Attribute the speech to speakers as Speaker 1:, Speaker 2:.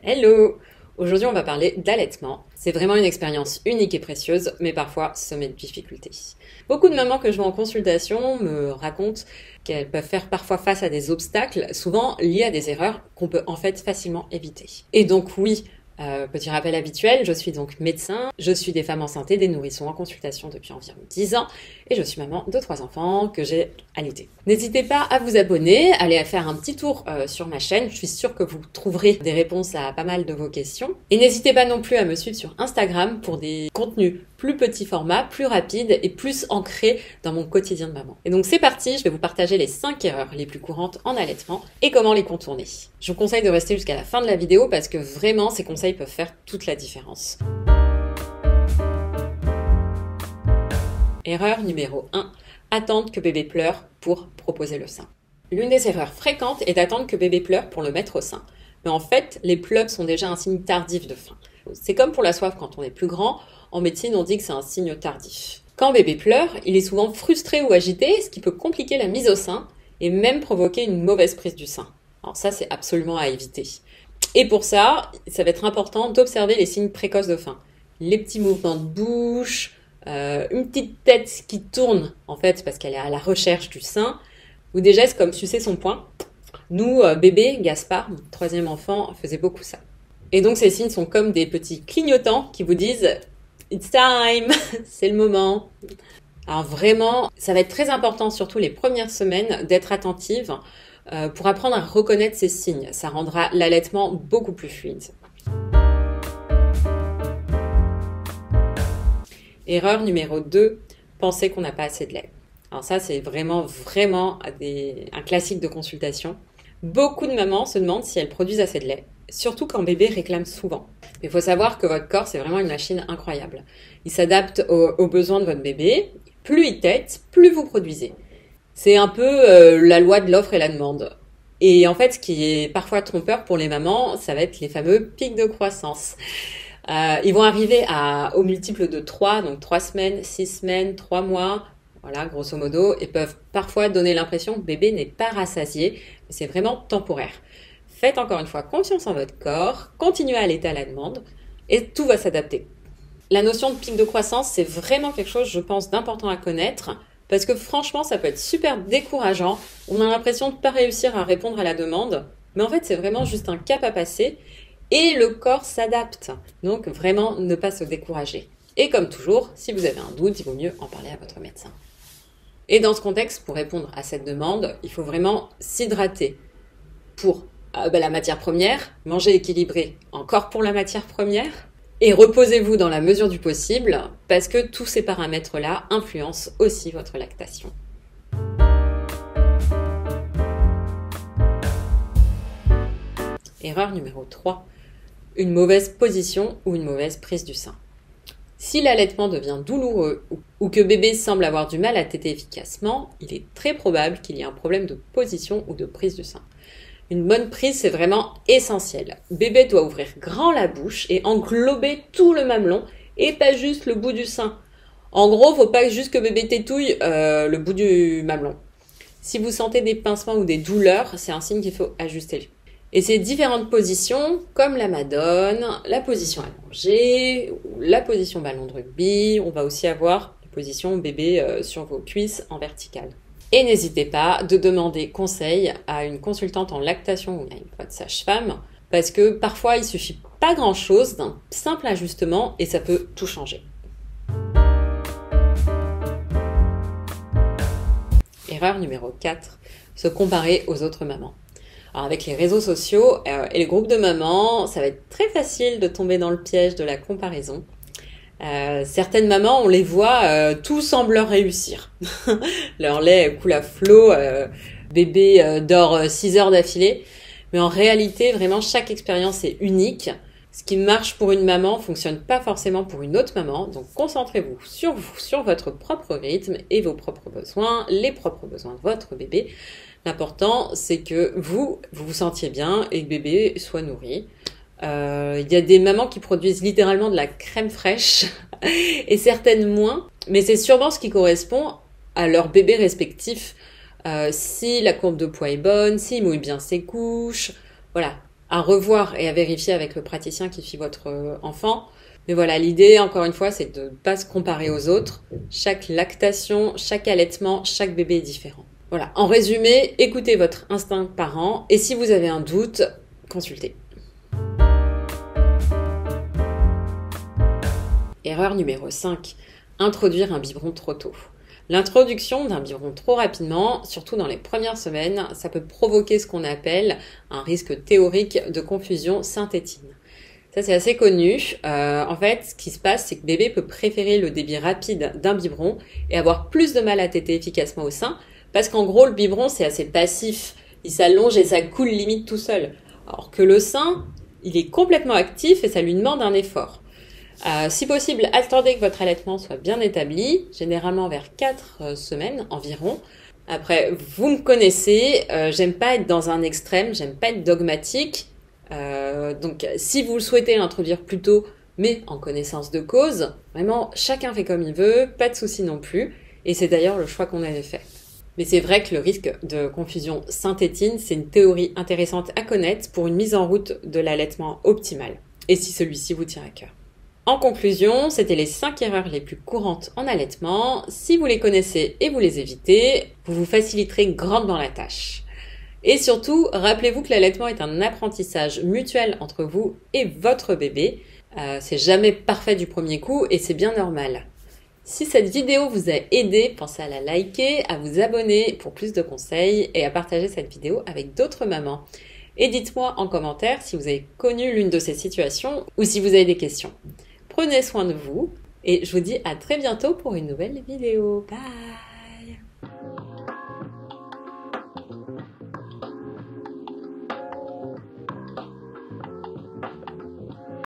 Speaker 1: Hello! Aujourd'hui, on va parler d'allaitement. C'est vraiment une expérience unique et précieuse, mais parfois semée de difficultés. Beaucoup de mamans que je vois en consultation me racontent qu'elles peuvent faire parfois face à des obstacles, souvent liés à des erreurs qu'on peut en fait facilement éviter. Et donc oui, petit rappel habituel, je suis donc médecin, je suis des femmes enceintes et des nourrissons en consultation depuis environ 10 ans et je suis maman de 3 enfants que j'ai allaités. N'hésitez pas à vous abonner, allez faire un petit tour sur ma chaîne, je suis sûre que vous trouverez des réponses à pas mal de vos questions. Et n'hésitez pas non plus à me suivre sur Instagram pour des contenus plus petits formats, plus rapides et plus ancrés dans mon quotidien de maman. Et donc c'est parti, je vais vous partager les 5 erreurs les plus courantes en allaitement et comment les contourner. Je vous conseille de rester jusqu'à la fin de la vidéo parce que vraiment ces conseils peuvent faire toute la différence. Erreur numéro 1. Attendre que bébé pleure pour proposer le sein. L'une des erreurs fréquentes est d'attendre que bébé pleure pour le mettre au sein. Mais en fait, les pleurs sont déjà un signe tardif de faim. C'est comme pour la soif quand on est plus grand, en médecine on dit que c'est un signe tardif. Quand bébé pleure, il est souvent frustré ou agité, ce qui peut compliquer la mise au sein et même provoquer une mauvaise prise du sein. Alors ça, c'est absolument à éviter. Et pour ça, ça va être important d'observer les signes précoces de faim. Les petits mouvements de bouche, une petite tête qui tourne, en fait, parce qu'elle est à la recherche du sein, ou des gestes comme sucer son poing. Nous, bébé, Gaspard, mon troisième enfant, faisait beaucoup ça. Et donc ces signes sont comme des petits clignotants qui vous disent « It's time !» c'est le moment. Alors vraiment, ça va être très important, surtout les premières semaines, d'être attentive pour apprendre à reconnaître ces signes. Ça rendra l'allaitement beaucoup plus fluide. Erreur numéro 2, penser qu'on n'a pas assez de lait. Alors ça, c'est vraiment un classique de consultation. Beaucoup de mamans se demandent si elles produisent assez de lait, surtout quand bébé réclame souvent. Il faut savoir que votre corps, c'est vraiment une machine incroyable. Il s'adapte aux besoins de votre bébé. Plus il tète, plus vous produisez. C'est un peu la loi de l'offre et la demande. Et en fait, ce qui est parfois trompeur pour les mamans, ça va être les fameux pics de croissance. Ils vont arriver au multiple de 3, donc 3 semaines, 6 semaines, 3 mois, voilà, grosso modo, et peuvent parfois donner l'impression que bébé n'est pas rassasié, mais c'est vraiment temporaire. Faites encore une fois confiance en votre corps, continuez à allaiter à la demande, et tout va s'adapter. La notion de pic de croissance, c'est vraiment quelque chose, je pense, d'important à connaître, parce que franchement, ça peut être super décourageant. On a l'impression de ne pas réussir à répondre à la demande, mais en fait, c'est vraiment juste un cap à passer, et le corps s'adapte. Donc, vraiment, ne pas se décourager. Et comme toujours, si vous avez un doute, il vaut mieux en parler à votre médecin. Et dans ce contexte, pour répondre à cette demande, il faut vraiment s'hydrater pour la matière première, manger équilibré encore pour la matière première, et reposez-vous dans la mesure du possible, parce que tous ces paramètres-là influencent aussi votre lactation. Erreur numéro 3. Une mauvaise position ou une mauvaise prise du sein. Si l'allaitement devient douloureux ou que bébé semble avoir du mal à téter efficacement, il est très probable qu'il y ait un problème de position ou de prise du sein. Une bonne prise, c'est vraiment essentiel. Bébé doit ouvrir grand la bouche et englober tout le mamelon et pas juste le bout du sein. En gros, faut pas juste que bébé tétouille le bout du mamelon. Si vous sentez des pincements ou des douleurs, c'est un signe qu'il faut ajuster. Et ces différentes positions, comme la madone, la position allongée, la position ballon de rugby, on va aussi avoir la position bébé sur vos cuisses en verticale. Et n'hésitez pas de demander conseil à une consultante en lactation ou à une sage-femme, parce que parfois il suffit pas grand-chose d'un simple ajustement et ça peut tout changer. Erreur numéro 4, se comparer aux autres mamans. Alors avec les réseaux sociaux et les groupes de mamans, ça va être très facile de tomber dans le piège de la comparaison. Certaines mamans, on les voit, tout semble leur réussir. Leur lait coule à flot, bébé dort 6 heures d'affilée. Mais en réalité, vraiment, chaque expérience est unique. Ce qui marche pour une maman fonctionne pas forcément pour une autre maman. Donc concentrez-vous, sur votre propre rythme et vos propres besoins, les propres besoins de votre bébé. L'important, c'est que vous vous sentiez bien et que bébé soit nourri. Il y a des mamans qui produisent littéralement de la crème fraîche et certaines moins, mais c'est sûrement ce qui correspond à leur bébé respectif. Si la courbe de poids est bonne, s'il mouille bien ses couches, voilà. à revoir et à vérifier avec le praticien qui suit votre enfant. Mais voilà, l'idée, encore une fois, c'est de ne pas se comparer aux autres. Chaque lactation, chaque allaitement, chaque bébé est différent. Voilà, en résumé, écoutez votre instinct parent et si vous avez un doute, consultez. Erreur numéro 5. Introduire un biberon trop tôt. L'introduction d'un biberon trop rapidement, surtout dans les premières semaines, ça peut provoquer ce qu'on appelle un risque théorique de confusion sein-tétine. Ça, c'est assez connu. En fait, ce qui se passe, c'est que bébé peut préférer le débit rapide d'un biberon et avoir plus de mal à téter efficacement au sein, parce qu'en gros, le biberon, c'est assez passif. Il s'allonge et ça coule limite tout seul. Alors que le sein, il est complètement actif et ça lui demande un effort. Si possible, attendez que votre allaitement soit bien établi, généralement vers 4 semaines environ. Après, vous me connaissez, j'aime pas être dans un extrême, j'aime pas être dogmatique. Donc, si vous le souhaitez l'introduire plus tôt, mais en connaissance de cause, vraiment, chacun fait comme il veut, pas de souci non plus. Et c'est d'ailleurs le choix qu'on avait fait. Mais c'est vrai que le risque de confusion sein-tétine, c'est une théorie intéressante à connaître pour une mise en route de l'allaitement optimal. Et si celui-ci vous tient à cœur. En conclusion, c'était les 5 erreurs les plus courantes en allaitement. Si vous les connaissez et vous les évitez, vous vous faciliterez grandement la tâche. Et surtout, rappelez-vous que l'allaitement est un apprentissage mutuel entre vous et votre bébé. C'est jamais parfait du premier coup et c'est bien normal. Si cette vidéo vous a aidé, pensez à la liker, à vous abonner pour plus de conseils et à partager cette vidéo avec d'autres mamans. Et dites-moi en commentaire si vous avez connu l'une de ces situations ou si vous avez des questions. Prenez soin de vous et je vous dis à très bientôt pour une nouvelle vidéo. Bye!